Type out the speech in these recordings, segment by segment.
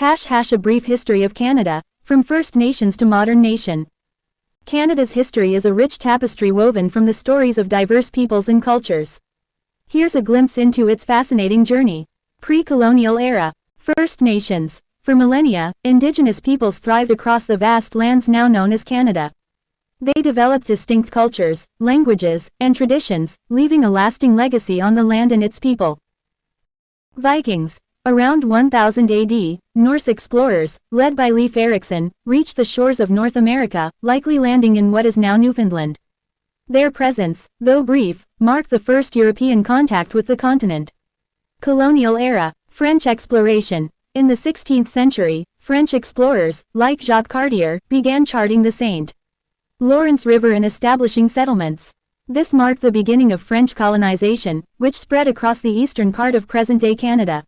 A brief history of Canada, from First Nations to modern nation. Canada's history is a rich tapestry woven from the stories of diverse peoples and cultures. Here's a glimpse into its fascinating journey. Pre-colonial era. First Nations. For millennia, Indigenous peoples thrived across the vast lands now known as Canada. They developed distinct cultures, languages, and traditions, leaving a lasting legacy on the land and its people. Vikings. Around 1000 AD, Norse explorers, led by Leif Erikson, reached the shores of North America, likely landing in what is now Newfoundland. Their presence, though brief, marked the first European contact with the continent. Colonial era. French exploration. In the 16th century, French explorers, like Jacques Cartier, began charting the St. Lawrence River and establishing settlements. This marked the beginning of French colonization, which spread across the eastern part of present-day Canada.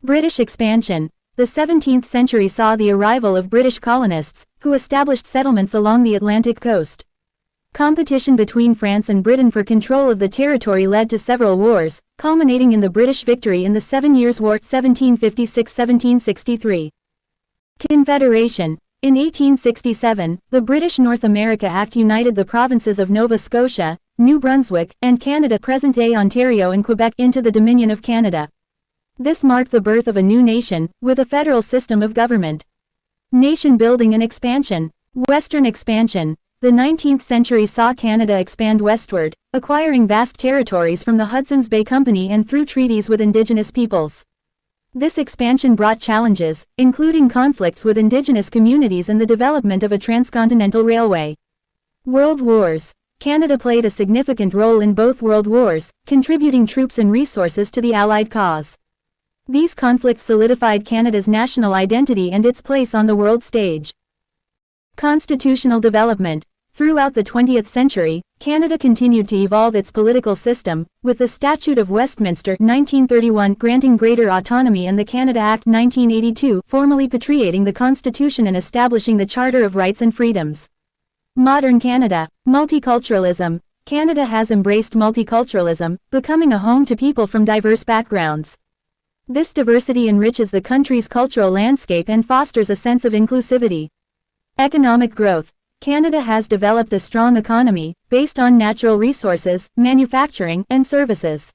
British expansion. The 17th century saw the arrival of British colonists, who established settlements along the Atlantic coast. Competition between France and Britain for control of the territory led to several wars, culminating in the British victory in the Seven Years' War 1756–1763. Confederation. In 1867, the British North America Act united the provinces of Nova Scotia, New Brunswick, and Canada, present-day Ontario and Quebec, into the Dominion of Canada. This marked the birth of a new nation, with a federal system of government. Nation building and expansion. Western expansion. The 19th century saw Canada expand westward, acquiring vast territories from the Hudson's Bay Company and through treaties with Indigenous peoples. This expansion brought challenges, including conflicts with Indigenous communities and the development of a transcontinental railway. World Wars. Canada played a significant role in both world wars, contributing troops and resources to the Allied cause. These conflicts solidified Canada's national identity and its place on the world stage. Constitutional development. Throughout the 20th century, Canada continued to evolve its political system, with the Statute of Westminster 1931 granting greater autonomy and the Canada Act 1982 formally patriating the Constitution and establishing the Charter of Rights and Freedoms. Modern Canada. Multiculturalism. Canada has embraced multiculturalism, becoming a home to people from diverse backgrounds. This diversity enriches the country's cultural landscape and fosters a sense of inclusivity. Economic growth. Canada has developed a strong economy, based on natural resources, manufacturing, and services.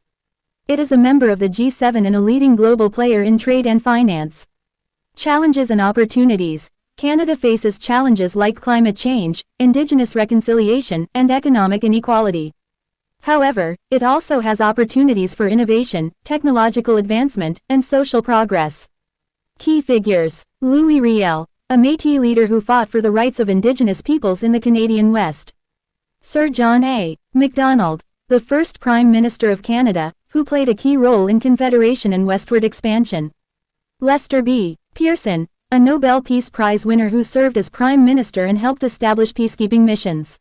It is a member of the G7 and a leading global player in trade and finance. Challenges and opportunities. Canada faces challenges like climate change, Indigenous reconciliation, and economic inequality. However, it also has opportunities for innovation, technological advancement, and social progress. Key figures. Louis Riel, a Métis leader who fought for the rights of Indigenous peoples in the Canadian West. Sir John A. Macdonald, the first Prime Minister of Canada, who played a key role in Confederation and westward expansion. Lester B. Pearson, a Nobel Peace Prize winner who served as Prime Minister and helped establish peacekeeping missions.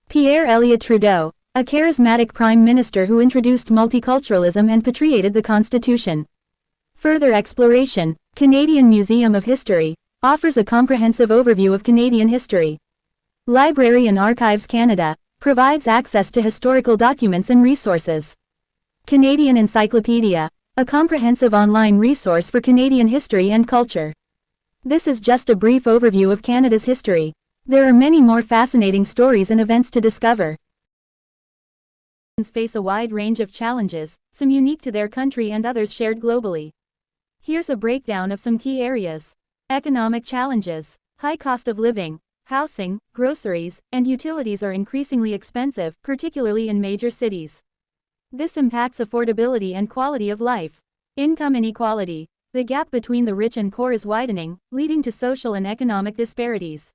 Pierre Elliott Trudeau, a charismatic Prime Minister who introduced multiculturalism and patriated the Constitution. Further exploration. Canadian Museum of History offers a comprehensive overview of Canadian history. Library and Archives Canada provides access to historical documents and resources. Canadian Encyclopedia, a comprehensive online resource for Canadian history and culture. This is just a brief overview of Canada's history. There are many more fascinating stories and events to discover. Face a wide range of challenges, some unique to their country and others shared globally. Here's a breakdown of some key areas. Economic challenges. High cost of living, housing, groceries, and utilities are increasingly expensive, particularly in major cities. This impacts affordability and quality of life. Income inequality. The gap between the rich and poor is widening, leading to social and economic disparities.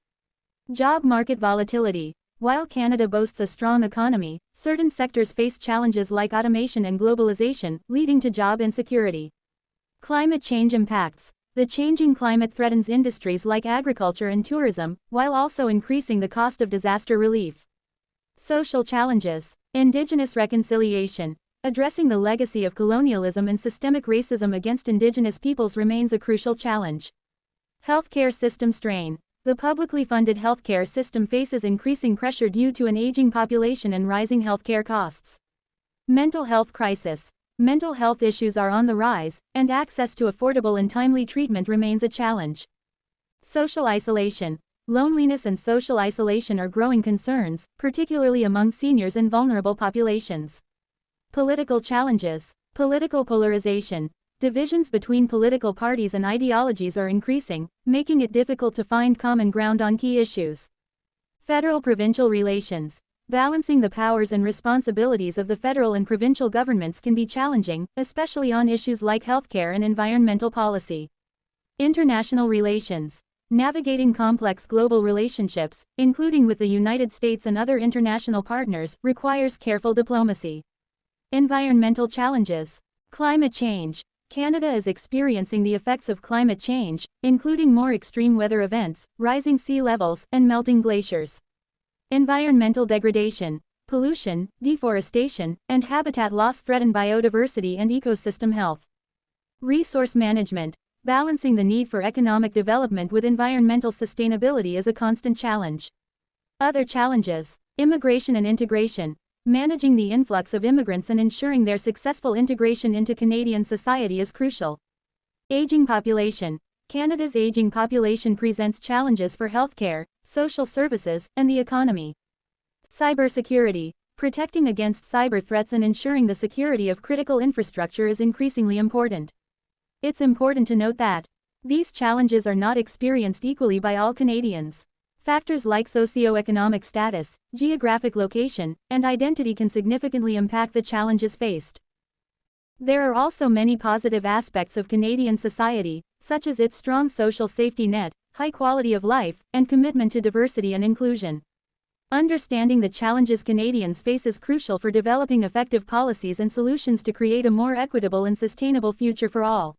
Job market volatility. While Canada boasts a strong economy, certain sectors face challenges like automation and globalization, leading to job insecurity. Climate change impacts. The changing climate threatens industries like agriculture and tourism, while also increasing the cost of disaster relief. Social challenges. Indigenous reconciliation. Addressing the legacy of colonialism and systemic racism against Indigenous peoples remains a crucial challenge. Healthcare system strain. The publicly funded healthcare system faces increasing pressure due to an aging population and rising healthcare costs. Mental health crisis. Mental health issues are on the rise, and access to affordable and timely treatment remains a challenge. Social isolation. Loneliness and social isolation are growing concerns, particularly among seniors and vulnerable populations. Political challenges. Political polarization. Divisions between political parties and ideologies are increasing, making it difficult to find common ground on key issues. Federal-provincial relations. Balancing the powers and responsibilities of the federal and provincial governments can be challenging, especially on issues like healthcare and environmental policy. International relations. Navigating complex global relationships, including with the United States and other international partners, requires careful diplomacy. Environmental challenges. Climate change. Canada is experiencing the effects of climate change, including more extreme weather events, rising sea levels, and melting glaciers. Environmental degradation. Pollution, deforestation, and habitat loss threaten biodiversity and ecosystem health. Resource management. Balancing the need for economic development with environmental sustainability is a constant challenge. Other challenges. Immigration and integration. Managing the influx of immigrants and ensuring their successful integration into Canadian society is crucial. Aging population. Canada's aging population presents challenges for healthcare, social services, and the economy. Cybersecurity. Protecting against cyber threats and ensuring the security of critical infrastructure is increasingly important. It's important to note that these challenges are not experienced equally by all Canadians. Factors like socioeconomic status, geographic location, and identity can significantly impact the challenges faced. There are also many positive aspects of Canadian society, such as its strong social safety net, high quality of life, and commitment to diversity and inclusion. Understanding the challenges Canadians face is crucial for developing effective policies and solutions to create a more equitable and sustainable future for all.